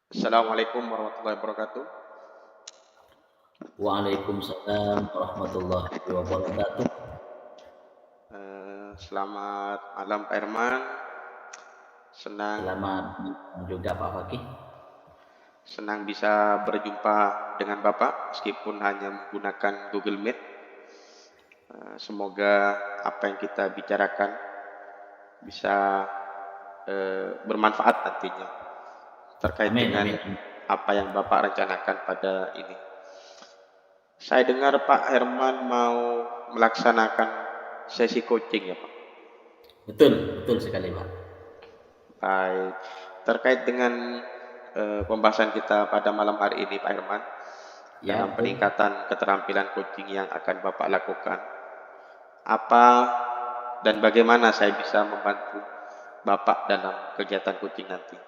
Assalamualaikum warahmatullahi wabarakatuh. Waalaikumsalam warahmatullahi wabarakatuh. Selamat malam Pak Herman. Senang Selamat malam juga Pak Fakih. senang bisa berjumpa dengan Bapak meskipun hanya menggunakan Google Meet. Semoga apa yang kita bicarakan bisa bermanfaat nantinya terkait Amin, dengan amin, amin. apa yang Bapak rencanakan pada ini. Saya dengar Pak Herman mau melaksanakan sesi coaching ya Pak. Betul, betul sekali Pak. Baik, terkait dengan pembahasan kita pada malam hari ini, Pak Herman, Ya, dalam betul. peningkatan keterampilan coaching yang akan Bapak lakukan, apa dan bagaimana saya bisa membantu Bapak dalam kegiatan coaching nanti?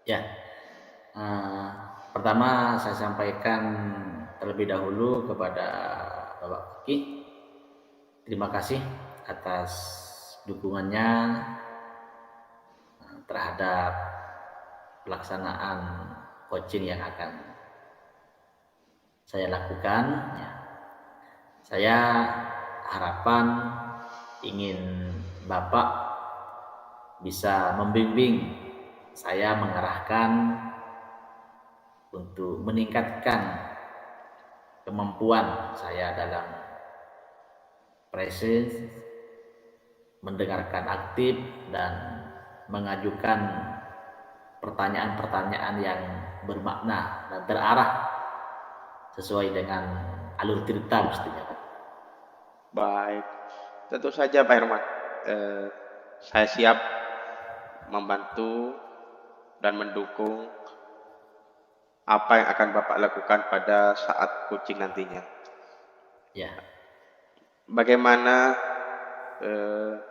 Ya, eh, pertama saya sampaikan terlebih dahulu kepada Bapak Fakih. Terima kasih atas dukungannya terhadap pelaksanaan coaching yang akan saya lakukan. Ya. Saya harapan ingin Bapak bisa membimbing saya, mengarahkan untuk meningkatkan kemampuan saya dalam presence, mendengarkan aktif, dan mengajukan pertanyaan-pertanyaan yang bermakna dan terarah sesuai dengan alur cerita mestinya. Baik, tentu saja Pak Herman, eh, saya siap membantu dan mendukung apa yang akan Bapak lakukan pada saat coaching nantinya. Ya, Bagaimana eh,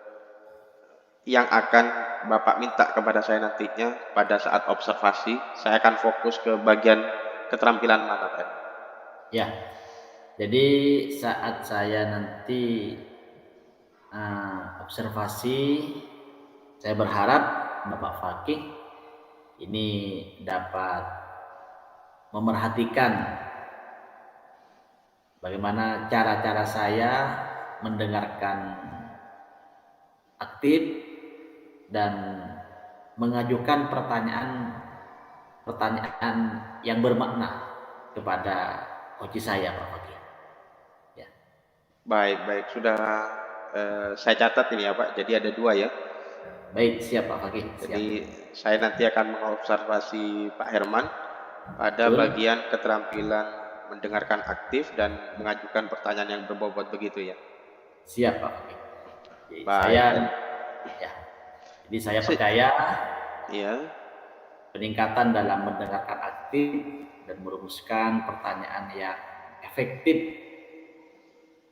yang akan Bapak minta kepada saya nantinya pada saat observasi, saya akan fokus ke bagian keterampilan mana, Pak? ya. Jadi saat saya nanti observasi, saya berharap Bapak Fakih ini dapat memerhatikan bagaimana cara-cara saya mendengarkan aktif dan mengajukan pertanyaan yang bermakna kepada coach saya, Pak Fakih. Ya. Baik, baik. Sudah saya catat ini ya, Pak. Jadi ada dua ya. Baik, siap Pak Fakih, siap. Jadi saya nanti akan mengobservasi Pak Herman pada Betul? bagian keterampilan mendengarkan aktif dan mengajukan pertanyaan yang berbobot begitu ya. Siap Pak Fakih. Jadi Baik, baik. ya, jadi saya Se- percaya ya, peningkatan dalam mendengarkan aktif dan merumuskan pertanyaan yang efektif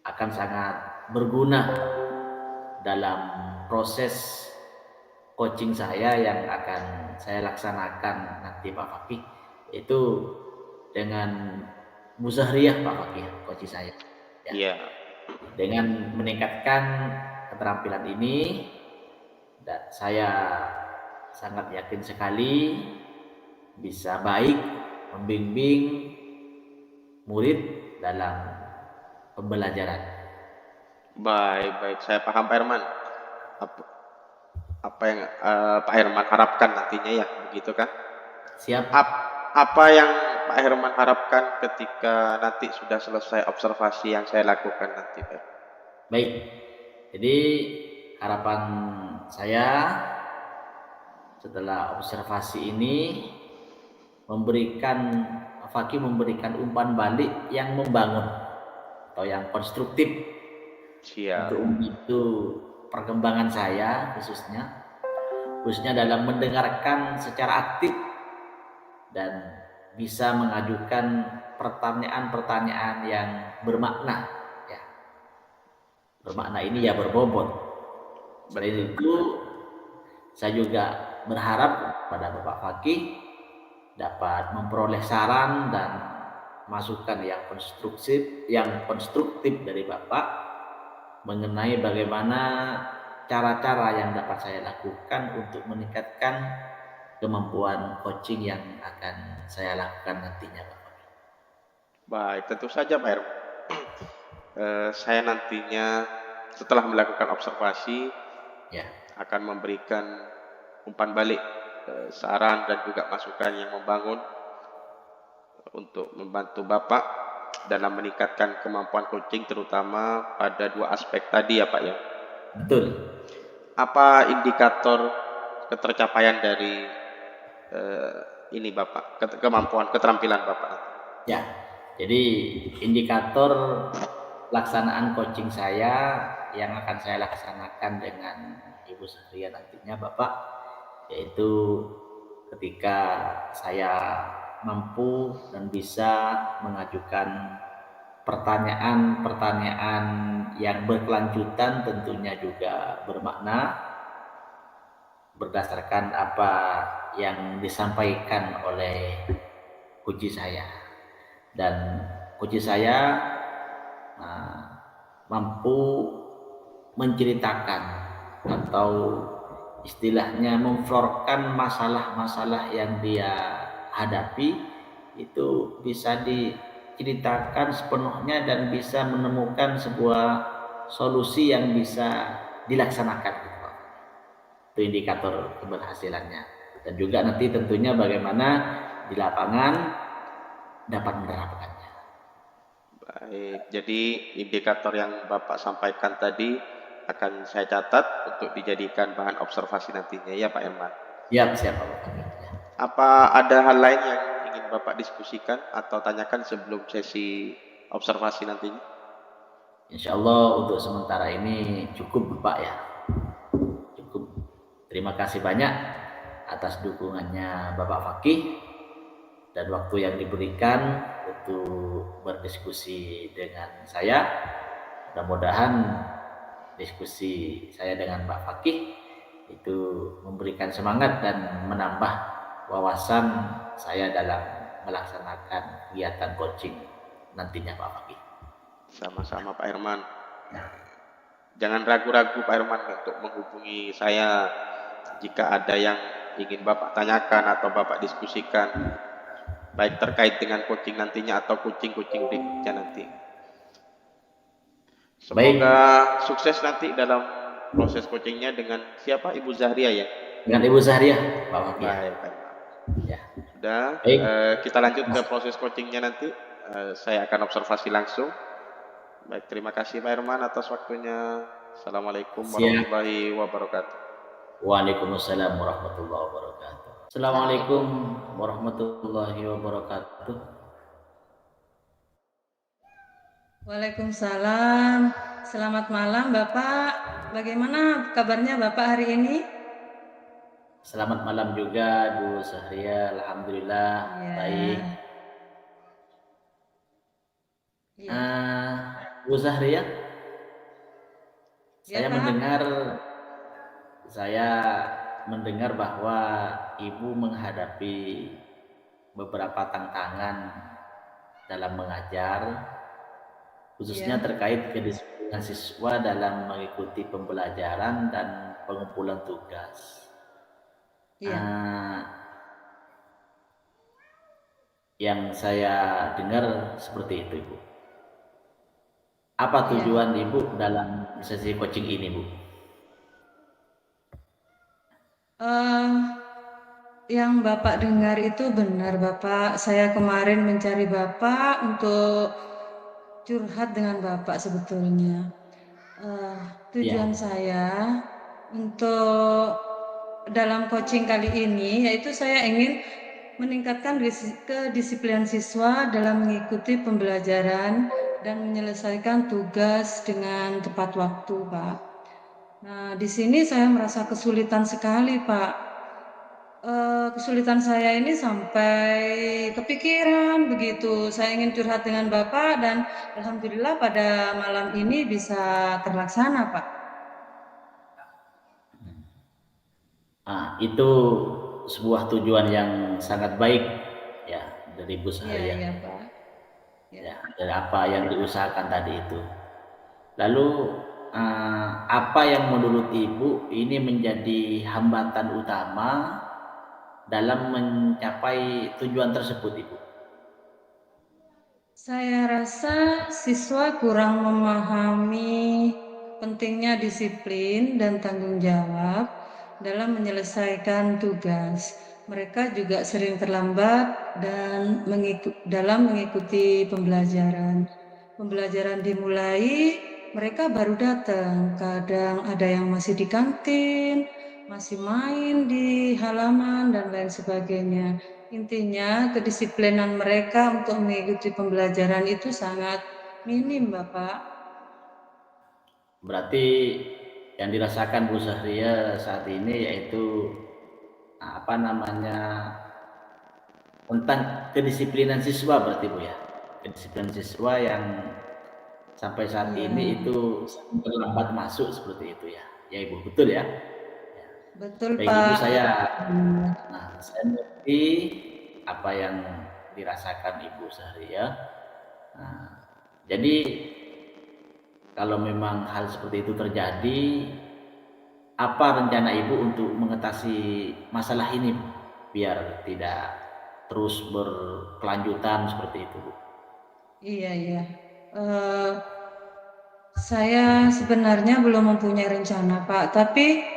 akan sangat berguna dalam proses coaching saya yang akan saya laksanakan nanti Pak Fakih, itu dengan muzahriyah Pak Fakih, coaching saya. Ya. iya. Dengan meningkatkan keterampilan ini, dan saya sangat yakin sekali bisa baik membimbing murid dalam pembelajaran. Baik, baik. Saya paham Pak Herman. Apa, apa yang Pak Herman harapkan nantinya ya, begitu kan? Siap? Apa yang Pak Herman harapkan ketika nanti sudah selesai observasi yang saya lakukan nanti, Pak? Baik. Jadi harapan saya setelah observasi ini memberikan Fakih memberikan umpan balik yang membangun atau yang konstruktif Siap. untuk itu perkembangan saya, khususnya dalam mendengarkan secara aktif dan bisa mengajukan pertanyaan-pertanyaan yang bermakna, ya. Bermakna ini ya berbobot. Selain Betul. itu, saya juga berharap pada Bapak Fakih dapat memperoleh saran dan masukan yang konstruktif dari Bapak mengenai bagaimana cara-cara yang dapat saya lakukan untuk meningkatkan kemampuan coaching yang akan saya lakukan nantinya, Pak. Baik, tentu saja Pak Herman. Saya nantinya setelah melakukan observasi Ya, akan memberikan umpan balik saran dan juga masukan yang membangun untuk membantu Bapak dalam meningkatkan kemampuan coaching terutama pada dua aspek tadi ya Pak ya. betul. Apa indikator ketercapaian dari ini Bapak, kemampuan keterampilan Bapak? Ya, jadi indikator pelaksanaan coaching saya yang akan saya laksanakan dengan Ibu Sahria nantinya Bapak, yaitu ketika saya mampu dan bisa mengajukan pertanyaan-pertanyaan yang berkelanjutan, tentunya juga bermakna berdasarkan apa yang disampaikan oleh coach saya, dan coach saya mampu menceritakan atau istilahnya memflorkan masalah-masalah yang dia hadapi, itu bisa diceritakan sepenuhnya dan bisa menemukan sebuah solusi yang bisa dilaksanakan, gitu. Itu indikator keberhasilannya, dan juga nanti tentunya bagaimana di lapangan dapat menerapkannya. Baik, jadi indikator yang Bapak sampaikan tadi akan saya catat untuk dijadikan bahan observasi nantinya ya Pak Herman. Siap Pak. Apa ada hal lain yang ingin Bapak diskusikan atau tanyakan sebelum sesi observasi nantinya? Insya Allah untuk sementara ini cukup Bapak ya. Cukup. Terima kasih banyak atas dukungannya Bapak Fakih dan waktu yang diberikan untuk berdiskusi dengan saya. Mudah-mudahan diskusi saya dengan Pak Fakih itu memberikan semangat dan menambah wawasan saya dalam melaksanakan kegiatan coaching nantinya Pak Fakih. Sama-sama Pak Herman. Jangan ragu-ragu Pak Herman untuk menghubungi saya jika ada yang ingin Bapak tanyakan atau Bapak diskusikan, baik terkait dengan coaching nantinya atau coaching-coaching berikutnya nanti. Semoga sukses nanti dalam proses coachingnya dengan siapa? Ibu Zahria ya? Dengan Ibu Zahria, Pak Fakih. Baik, Pak Herman. Ya. Sudah, kita lanjut ke proses coachingnya nanti. Saya akan observasi langsung. Baik, terima kasih Pak Herman atas waktunya. Assalamualaikum warahmatullahi wabarakatuh. Waalaikumsalam warahmatullahi wabarakatuh. Assalamualaikum warahmatullahi wabarakatuh. Waalaikumsalam. Selamat malam Bapak. Bagaimana kabarnya Bapak hari ini? Selamat malam juga Bu Sahria. Alhamdulillah baik. Bu Sahria, saya mendengar bahwa Ibu menghadapi beberapa tantangan dalam mengajar, khususnya terkait kedisiplinan siswa dalam mengikuti pembelajaran dan pengumpulan tugas. Yang saya dengar seperti itu, Ibu. Apa tujuan Ibu dalam sesi coaching ini, Bu? Yang Bapak dengar itu benar, Bapak. Saya kemarin mencari Bapak untuk curhat dengan Bapak sebetulnya. Tujuan saya untuk dalam coaching kali ini yaitu saya ingin meningkatkan kedisiplinan siswa dalam mengikuti pembelajaran dan menyelesaikan tugas dengan tepat waktu, Pak. Nah, di sini saya merasa kesulitan sekali, Pak. Kesulitan saya ini sampai kepikiran begitu. Saya ingin curhat dengan Bapak dan alhamdulillah pada malam ini bisa terlaksana, Pak. Itu sebuah tujuan yang sangat baik ya dari Bu Sahria. Iya, Pak. Ya, dari apa yang diusahakan tadi itu. Lalu apa yang menurut Ibu ini menjadi hambatan utama dalam mencapai tujuan tersebut, Ibu? Saya rasa siswa kurang memahami pentingnya disiplin dan tanggung jawab dalam menyelesaikan tugas. Mereka juga sering terlambat dan dalam mengikuti pembelajaran. Pembelajaran dimulai, mereka baru datang. Kadang ada yang masih di kantin, masih main di halaman, dan lain sebagainya. Intinya, kedisiplinan mereka untuk mengikuti pembelajaran itu sangat minim, Bapak. Berarti yang dirasakan Bu Sahria saat ini yaitu apa namanya, tentang kedisiplinan siswa berarti Bu ya. Kedisiplinan siswa yang sampai saat ini Iya, itu terlambat masuk seperti itu ya. Ya Ibu, betul ya? betul, Baik Ibu, Pak. saya mengerti apa yang dirasakan Ibu Sahria. Nah, jadi kalau memang hal seperti itu terjadi, apa rencana Ibu untuk mengatasi masalah ini, Bu? Biar tidak terus berkelanjutan seperti itu, Bu. Iya, iya. Eh, saya sebenarnya belum mempunyai rencana, Pak, tapi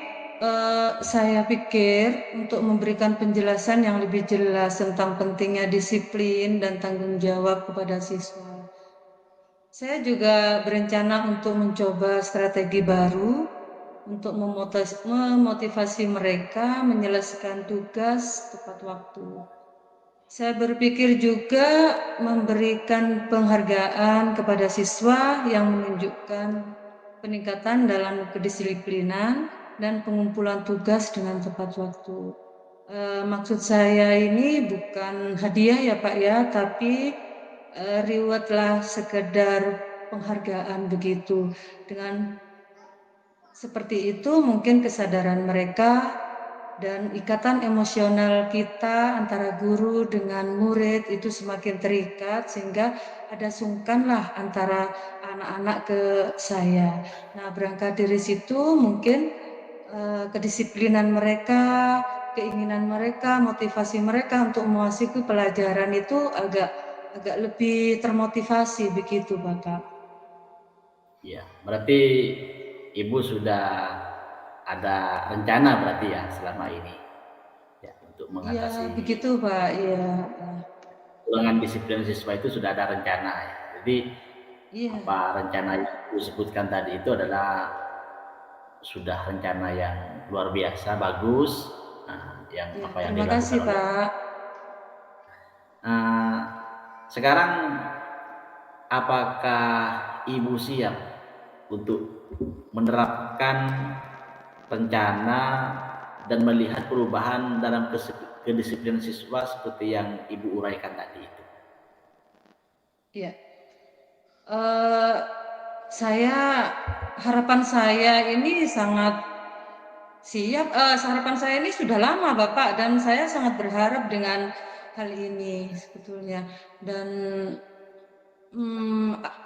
saya pikir untuk memberikan penjelasan yang lebih jelas tentang pentingnya disiplin dan tanggung jawab kepada siswa. Saya juga berencana untuk mencoba strategi baru untuk memotivasi mereka menyelesaikan tugas tepat waktu. Saya berpikir juga memberikan penghargaan kepada siswa yang menunjukkan peningkatan dalam kedisiplinan dan pengumpulan tugas dengan tepat waktu. Maksud saya ini bukan hadiah ya Pak ya, tapi reward-lah, sekedar penghargaan begitu. Dengan seperti itu mungkin kesadaran mereka dan ikatan emosional kita antara guru dengan murid itu semakin terikat, sehingga ada sungkanlah antara anak-anak ke saya. Nah, berangkat dari situ mungkin kedisiplinan mereka, keinginan mereka, motivasi mereka untuk menguasai pelajaran itu agak lebih termotivasi begitu, Bapak. Ya, berarti Ibu sudah ada rencana berarti ya selama ini ya untuk Iya, mengatasi begitu, Pak. Iya, ulangan disiplin siswa itu sudah ada rencana ya. Jadi iya. apa rencana yang Ibu sebutkan tadi itu adalah sudah rencana yang luar biasa bagus. Nah, yang Ya, apa yang terima kasih, dilakukan oleh Pak. uh, sekarang apakah Ibu siap untuk menerapkan rencana dan melihat perubahan dalam kedisiplinan siswa seperti yang Ibu uraikan tadi itu? Iya. Eh, harapan saya ini sangat siap. Harapan saya ini sudah lama, Bapak, dan saya sangat berharap dengan hal ini sebetulnya. Dan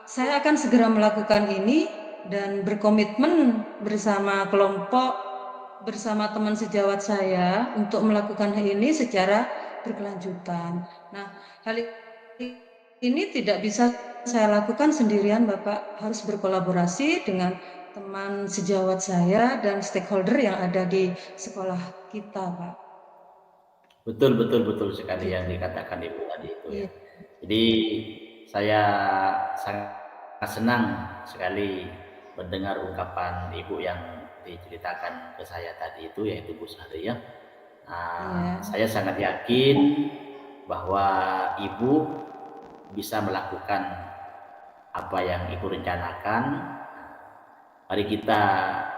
saya akan segera melakukan ini dan berkomitmen bersama kelompok, bersama teman sejawat saya untuk melakukan hal ini secara berkelanjutan. Nah, hal ini tidak bisa saya lakukan sendirian, Bapak. Harus berkolaborasi dengan teman sejawat saya dan stakeholder yang ada di sekolah kita, Pak. Betul, betul, betul sekali yang Begitu. dikatakan Ibu tadi itu ya. Iya, Jadi saya sangat senang sekali mendengar ungkapan Ibu yang diceritakan ke saya tadi itu, yaitu Bu Sahria. iya, Saya sangat yakin bahwa Ibu bisa melakukan apa yang Ibu rencanakan. Mari kita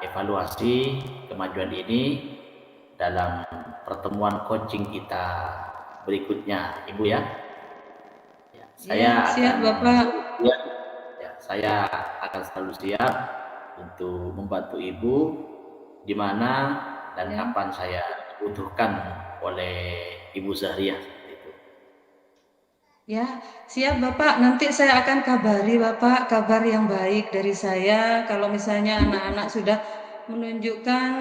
evaluasi kemajuan ini dalam pertemuan coaching kita berikutnya, Ibu ya. iya, siap, Bapak. Saya akan selalu siap untuk membantu Ibu di mana dan Ya. kapan saya dibutuhkan oleh Ibu Zahria seperti itu. Ya, siap Bapak. Nanti saya akan kabari Bapak kabar yang baik dari saya kalau misalnya anak-anak sudah menunjukkan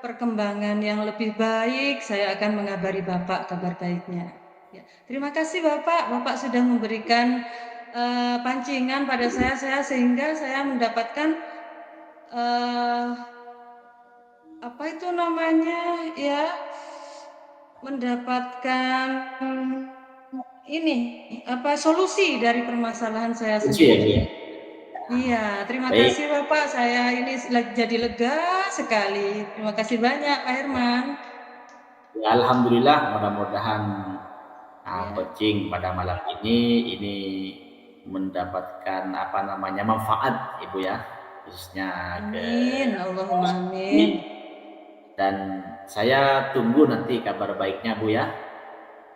perkembangan yang lebih baik, saya akan mengabari Bapak kabar baiknya. Ya, terima kasih Bapak. Bapak sudah memberikan pancingan pada saya sehingga saya mendapatkan apa itu namanya ya, mendapatkan ini apa solusi dari permasalahan saya Ya, Bu sendiri. ya. Iya, terima Baik. kasih Bapak. Saya ini jadi lega sekali. Terima kasih banyak Pak Herman. Ya, alhamdulillah, mudah-mudahan Ya. coaching pada malam ini mendapatkan apa namanya manfaat Ibu ya, khususnya ke Amin. Allahumma ini. amin. Dan saya tunggu nanti kabar baiknya Bu ya.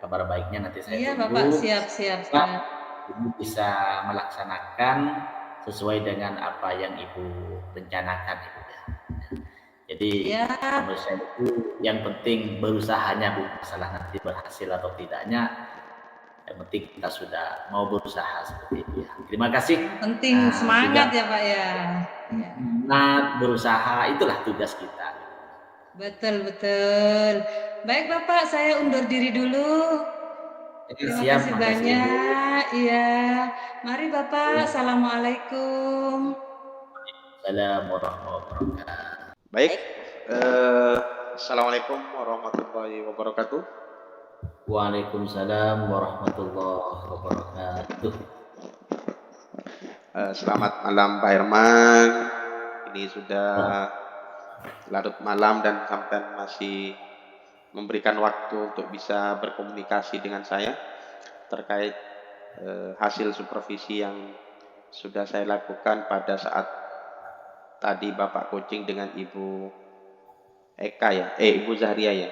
Kabar baiknya nanti saya Iya Bapak, tunggu. siap. Ibu bisa melaksanakan sesuai dengan apa yang Ibu rencanakan Ibu ya. Jadi Ya, menurut saya itu yang penting berusahanya Bu, masalah nanti berhasil atau tidaknya, yang penting kita sudah mau berusaha seperti itu ya. Terima kasih. penting semangat Juga ya Pak ya. Ya. semangat berusaha itulah tugas kita. Betul. Baik Bapak, saya undur diri dulu. Terima Siap, kasih makasih Ibu. banyak. Iya. Mari Bapak, assalamualaikum. Assalamualaikum warahmatullahi wabarakatuh. Baik, Assalamualaikum warahmatullahi wabarakatuh. Waalaikumsalam warahmatullahi wabarakatuh. Selamat malam Pak Herman. Ini sudah larut malam dan sampai masih memberikan waktu untuk bisa berkomunikasi dengan saya terkait hasil supervisi yang sudah saya lakukan pada saat tadi Bapak coaching dengan Ibu Eka ya, Ibu Zahria ya.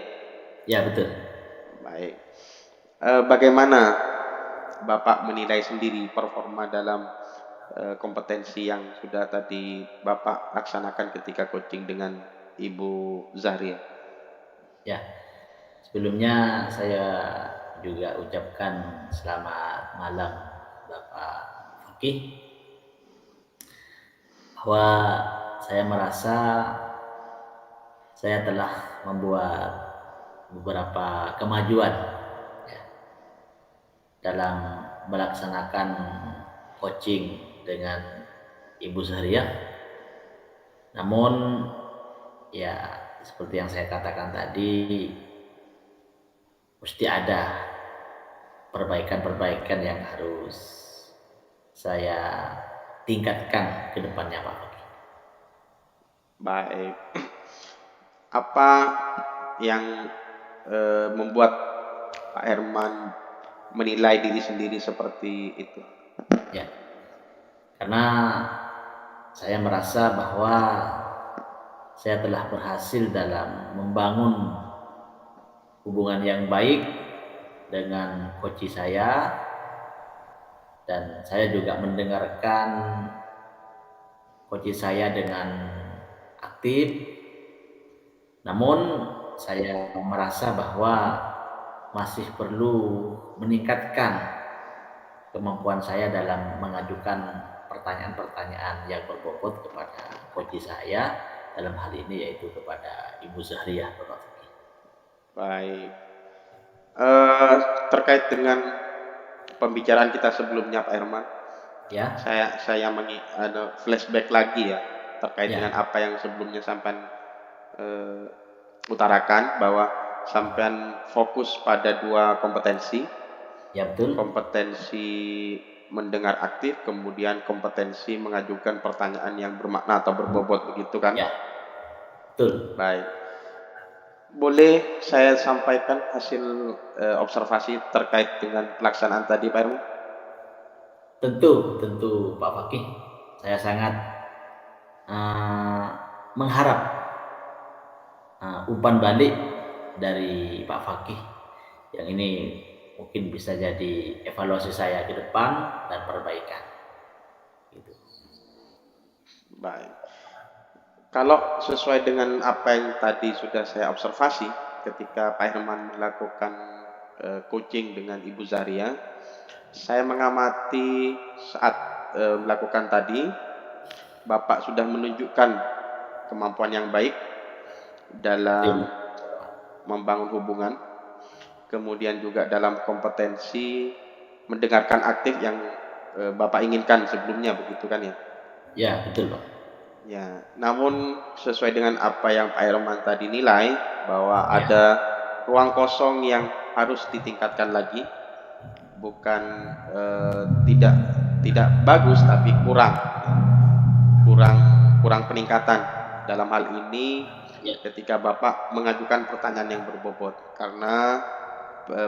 Ya betul. Baik. Bagaimana Bapak menilai sendiri performa dalam kompetensi yang sudah tadi Bapak laksanakan ketika coaching dengan Ibu Zahria? Ya, sebelumnya saya juga ucapkan selamat malam Bapak Fakih, bahwa saya merasa saya telah membuat beberapa kemajuan ya, dalam melaksanakan coaching dengan Ibu Zahria. Namun ya seperti yang saya katakan tadi, mesti ada perbaikan-perbaikan yang harus saya tingkatkan ke depannya Pak Fakih. Baik. Apa yang membuat Pak Herman menilai diri sendiri seperti itu? Ya, karena saya merasa bahwa saya telah berhasil dalam membangun hubungan yang baik dengan coach saya, dan saya juga mendengarkan coach saya dengan aktif. Namun saya merasa bahwa masih perlu meningkatkan kemampuan saya dalam mengajukan pertanyaan-pertanyaan yang berbobot kepada coach saya, dalam hal ini yaitu kepada Ibu Zahria. Baik. Terkait dengan pembicaraan kita sebelumnya Pak Herman, Ya. saya flashback lagi ya terkait Ya. dengan apa yang sebelumnya sampai utarakan, bahwa sampean fokus pada dua kompetensi. Ya betul. Kompetensi mendengar aktif, kemudian kompetensi mengajukan pertanyaan yang bermakna atau berbobot, begitu kan? Ya, betul. Baik. Boleh saya sampaikan hasil observasi terkait dengan pelaksanaan tadi Pak Herman? Tentu Pak Fakih. Saya sangat mengharap umpan balik dari Pak Fakih yang ini mungkin bisa jadi evaluasi saya ke depan dan perbaikan. Gitu. Baik. Kalau sesuai dengan apa yang tadi sudah saya observasi ketika Pak Herman melakukan coaching dengan Ibu Zahria, saya mengamati saat melakukan tadi, Bapak sudah menunjukkan kemampuan yang baik dalam membangun hubungan, kemudian juga dalam kompetensi mendengarkan aktif yang Bapak inginkan sebelumnya, begitu kan ya? Ya, betul Pak. Ya, namun sesuai dengan apa yang Pak Herman tadi nilai bahwa Ya. ada ruang kosong yang harus ditingkatkan lagi, bukan tidak bagus tapi kurang peningkatan dalam hal ini ketika Bapak mengajukan pertanyaan yang berbobot, karena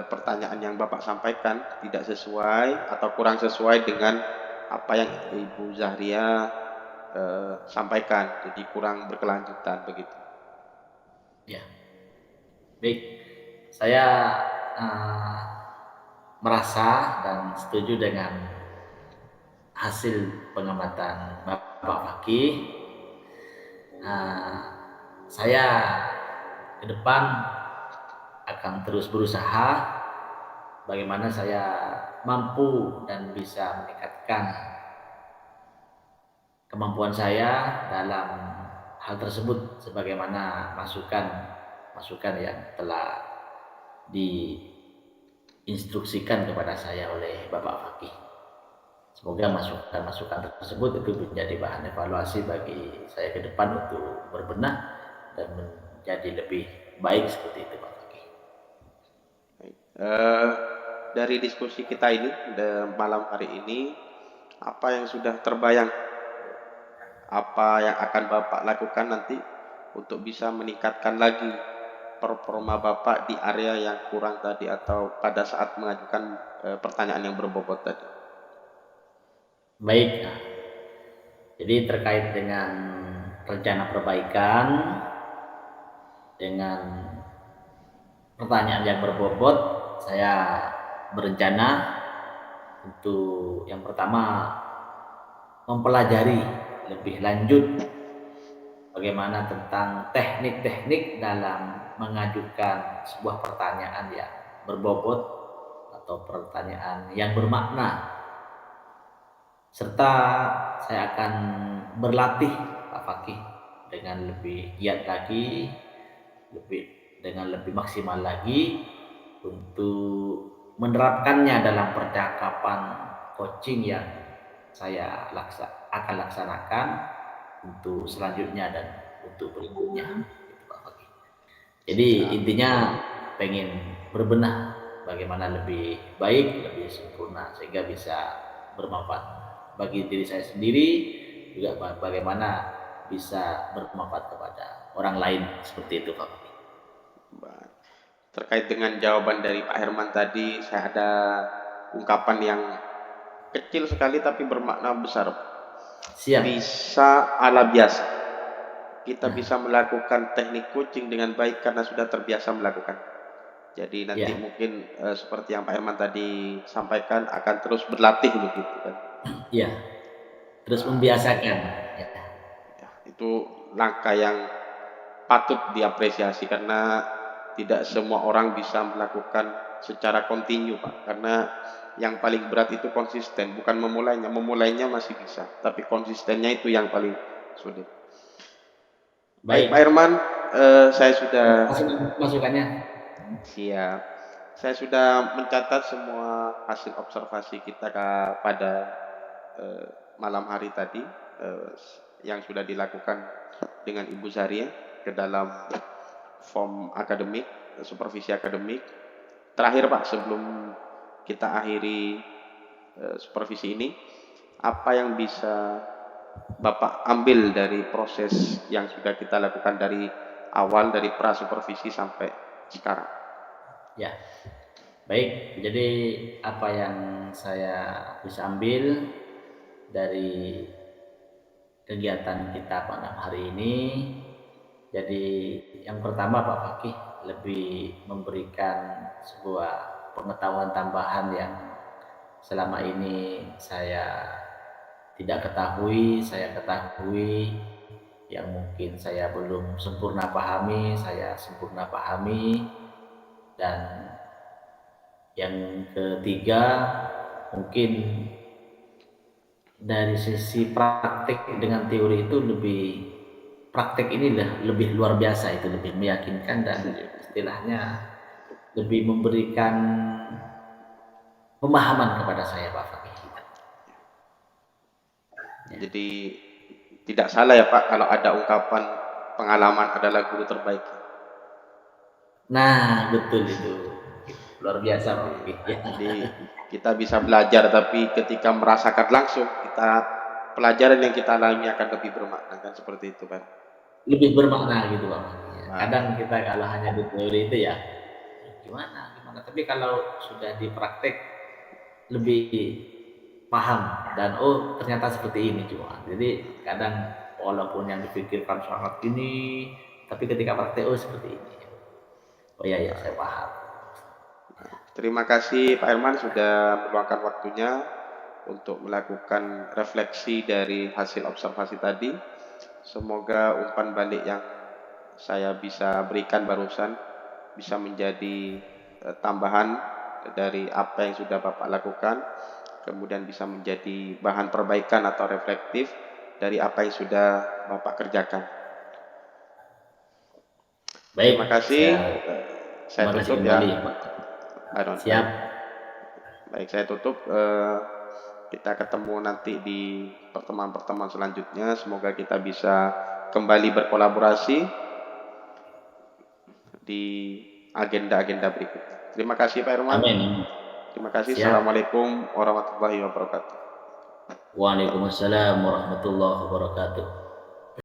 pertanyaan yang Bapak sampaikan tidak sesuai atau kurang sesuai dengan apa yang Ibu Zahria sampaikan, jadi kurang berkelanjutan begitu. Ya, baik. Saya merasa dan setuju dengan hasil pengamatan Bapak Fakih. Saya ke depan akan terus berusaha bagaimana saya mampu dan bisa meningkatkan kemampuan saya dalam hal tersebut sebagaimana masukan yang telah diinstruksikan kepada saya oleh Bapak Fakih. Semoga masukan-masukan tersebut itu menjadi bahan evaluasi bagi saya ke depan untuk berbenah dan menjadi lebih baik seperti itu Pak Fakih. Dari diskusi kita ini malam hari ini, apa yang sudah terbayang, apa yang akan Bapak lakukan nanti untuk bisa meningkatkan lagi performa Bapak di area yang kurang tadi atau pada saat mengajukan pertanyaan yang berbobot tadi? Baik, jadi terkait dengan rencana perbaikan dengan pertanyaan yang berbobot, saya berencana untuk yang pertama mempelajari lebih lanjut bagaimana tentang teknik-teknik dalam mengajukan sebuah pertanyaan yang berbobot atau pertanyaan yang bermakna, serta saya akan berlatih Pak Fakih dengan lebih giat lagi, dengan lebih maksimal lagi untuk menerapkannya dalam percakapan coaching yang saya akan laksanakan untuk selanjutnya dan untuk berikutnya. Jadi intinya pengen berbenah bagaimana lebih baik, lebih sempurna sehingga bisa bermanfaat bagi diri saya sendiri, juga bagaimana bisa bermanfaat kepada orang lain, seperti itu Pak. Terkait dengan jawaban dari Pak Herman tadi, saya ada ungkapan yang kecil sekali tapi bermakna besar. Siap. Bisa ala biasa. Kita bisa melakukan teknik coaching dengan baik karena sudah terbiasa melakukan. Jadi nanti mungkin seperti yang Pak Herman tadi sampaikan akan terus berlatih begitu kan. Iya. Terus membiasakan. Ya, itu langkah yang patut diapresiasi karena tidak semua orang bisa melakukan secara kontinu Pak, karena yang paling berat itu konsisten, bukan memulainya masih bisa, tapi konsistennya itu yang paling sulit. Baik Pak Herman, saya sudah masukannya. Siap. Saya sudah mencatat semua hasil observasi kita pada malam hari tadi yang sudah dilakukan dengan Ibu Zahria ke dalam form akademik, supervisi akademik. Terakhir Pak, sebelum kita akhiri supervisi ini, apa yang bisa Bapak ambil dari proses yang sudah kita lakukan dari awal, dari pra supervisi sampai sekarang? Ya, baik. Jadi apa yang saya bisa ambil dari kegiatan kita pada hari ini, jadi yang pertama Pak Fakih lebih memberikan sebuah pengetahuan tambahan yang selama ini saya tidak ketahui, saya ketahui yang mungkin saya belum sempurna pahami, saya sempurna pahami. Dan yang ketiga mungkin dari sisi praktik dengan teori itu lebih praktek ini lebih luar biasa, itu lebih meyakinkan dan istilahnya lebih memberikan pemahaman kepada saya Pak Fakih. Jadi tidak salah ya Pak kalau ada ungkapan pengalaman adalah guru terbaik. Nah, betul itu. Luar biasa Pak Fakih. Jadi kita bisa belajar, tapi ketika merasakan langsung, pelajaran yang kita alami akan lebih bermakna, kan seperti itu Pak. Lebih bermakna gitu Pak Fakih. Kadang kita kalau hanya di teori itu ya gimana, tapi kalau sudah di praktek lebih paham dan oh ternyata seperti ini juga. Jadi kadang walaupun yang dipikirkan sangat ini, tapi ketika praktek oh seperti ini. Oh iya ya, saya paham. Terima kasih Pak Herman sudah meluangkan waktunya untuk melakukan refleksi dari hasil observasi tadi. Semoga umpan balik yang saya bisa berikan barusan bisa menjadi tambahan dari apa yang sudah Bapak lakukan, kemudian bisa menjadi bahan perbaikan atau reflektif dari apa yang sudah Bapak kerjakan. Baik, terima kasih. Saya tutup ya. Siap. Baik, saya tutup. Kita ketemu nanti di pertemuan-pertemuan selanjutnya. Semoga kita bisa kembali berkolaborasi di agenda-agenda berikutnya. Terima kasih Pak Herman. Amin. Terima kasih. Siap. Assalamualaikum warahmatullahi wabarakatuh. Waalaikumsalam warahmatullahi wabarakatuh.